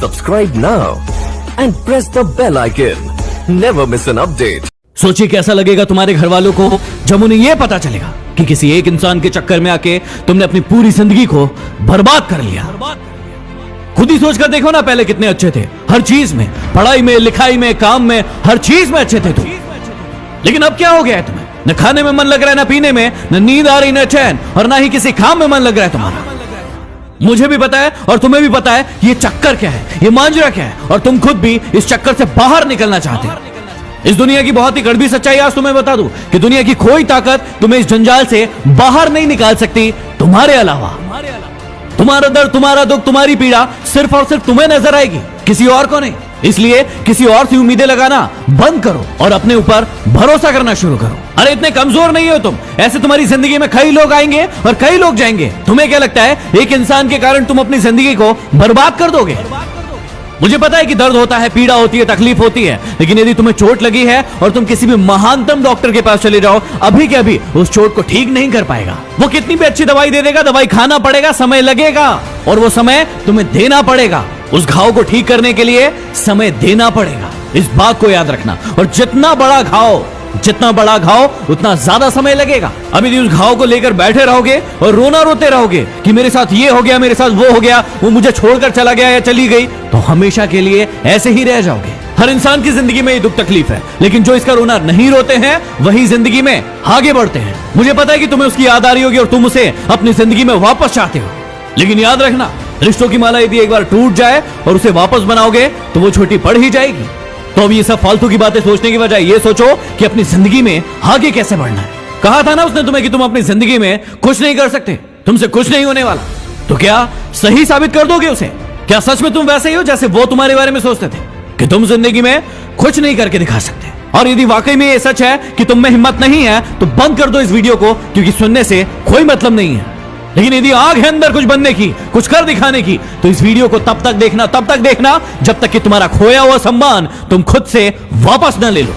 Subscribe now and press the bell icon. Never miss an update. सोचिए कैसा लगेगा तुम्हारे घर वालों को जब उन्हें यह पता चलेगा कि किसी एक इंसान के चक्कर में आके तुमने अपनी पूरी जिंदगी को बर्बाद कर लिया। खुद ही सोचकर देखो ना, पहले कितने अच्छे थे हर चीज में, पढ़ाई में, लिखाई में, काम में, हर चीज में अच्छे थे तुम। लेकिन अब क्या हो गया है तुम्हें? न खाने में मन लग रहा है, न पीने में, न नींद आ रही, न चैन, और ना ही किसी काम में मन लग रहा है तुम्हारा। मुझे भी पता है और तुम्हें भी पता है ये चक्कर क्या है, ये मांजरा क्या है, और तुम खुद भी इस चक्कर से बाहर निकलना चाहते हो। इस दुनिया की बहुत ही कड़वी सच्चाई आज तुम्हें बता दूं कि दुनिया की कोई ताकत तुम्हें इस जंजाल से बाहर नहीं निकाल सकती तुम्हारे अलावा। तुम्हारा दर्द, तुम्हारा दुख, तुम्हारी पीड़ा सिर्फ और सिर्फ तुम्हें नजर आएगी, किसी और को नहीं। इसलिए किसी और से उम्मीदें लगाना बंद करो और अपने ऊपर भरोसा करना शुरू करो। अरे इतने कमजोर नहीं हो तुम, ऐसे तुम्हारी जिंदगी में कई लोग आएंगे और कई लोग जाएंगे। तुम्हें क्या लगता है एक इंसान के कारण तुम अपनी जिंदगी को बर्बाद कर दोगे? मुझे पता है कि दर्द होता है, पीड़ा होती है, तकलीफ होती है, लेकिन यदि तुम्हें चोट लगी है और तुम किसी भी महानतम डॉक्टर के पास चले जाओ, अभी के अभी उस चोट को ठीक नहीं कर पाएगा। वो कितनी भी अच्छी दवाई दे देगा, दवाई खाना पड़ेगा, समय लगेगा, और वो समय तुम्हें देना पड़ेगा। उस घाव को ठीक करने के लिए समय देना पड़ेगा, इस बात को याद रखना। और जितना बड़ा घाव उतना ज्यादा समय लगेगा। अब यदि उस घाव को लेकर बैठे रहोगे और रोना रोते रहोगे कि मेरे साथ ये हो गया, मेरे साथ वो हो गया, वो मुझे छोड़कर चला गया या चली गई, तो हमेशा के लिए ऐसे ही रह जाओगे। हर इंसान की जिंदगी में ये दुख तकलीफ है, लेकिन जो इसका रोना नहीं रोते हैं वही जिंदगी में आगे बढ़ते हैं। मुझे पता है कि तुम्हें उसकी याद आ रही होगी और तुम उसे अपनी जिंदगी में वापस चाहते हो, लेकिन याद रखना, रिश्तों की माला यदि एक बार टूट जाए और उसे वापस बनाओगे तो वो छोटी पड़ ही जाएगी। तो अब ये सब फालतू की बातें सोचने की बजाय ये सोचो कि अपनी जिंदगी में आगे कैसे बढ़ना है। कहा था ना उसने तुम्हें कि तुम अपनी जिंदगी में कुछ नहीं कर सकते, तुमसे कुछ नहीं होने वाला। तो क्या सही साबित कर दोगे उसे? क्या सच में तुम वैसे ही हो जैसे वो तुम्हारे बारे में सोचते थे कि तुम जिंदगी में कुछ नहीं करके दिखा सकते? और यदि वाकई में ये सच है कि तुम में हिम्मत नहीं है तो बंद कर दो इस वीडियो को, क्योंकि सुनने से कोई मतलब नहीं है। लेकिन यदि आग है अंदर कुछ बनने की, कुछ कर दिखाने की, तो इस वीडियो को तब तक देखना जब तक कि तुम्हारा खोया हुआ सम्मान तुम खुद से वापस न ले लो।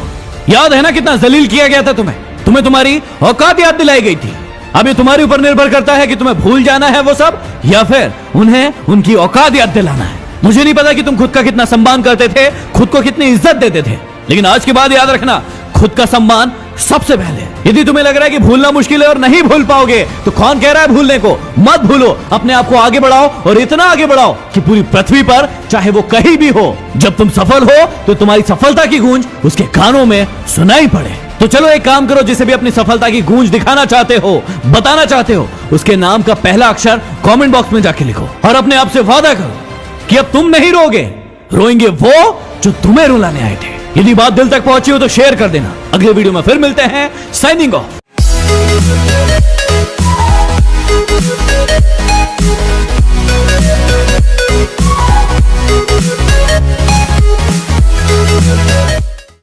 याद है ना कितना जलील किया गया था तुम्हें तुम्हारी औकात याद दिलाई गई थी। अब ये तुम्हारे ऊपर निर्भर करता है कि तुम्हें भूल जाना है वो सब, या फिर उन्हें उनकी औकात याद दिलाना है। मुझे नहीं पता कि तुम खुद का कितना सम्मान करते थे, खुद को कितनी इज्जत देते थे, लेकिन आज के बाद याद रखना, खुद का सम्मान सबसे पहले। यदि तुम्हें लग रहा है कि भूलना मुश्किल है और नहीं भूल पाओगे, तो कौन कह रहा है भूलने को? मत भूलो, अपने आप को आगे बढ़ाओ, और इतना आगे बढ़ाओ कि पूरी पृथ्वी पर चाहे वो कहीं भी हो, जब तुम सफल हो तो तुम्हारी सफलता की गूंज उसके कानों में सुनाई पड़े। तो चलो एक काम करो, जिसे भी अपनी सफलता की गूंज दिखाना चाहते हो, बताना चाहते हो, उसके नाम का पहला अक्षर कमेंट बॉक्स में जाके लिखो और अपने आप से वादा करो कि अब तुम नहीं रोएंगे वो जो तुम्हें रुलाने आए थे। यदि बात दिल तक पहुंची हो तो शेयर कर देना। अगले वीडियो में फिर मिलते हैं। Signing off.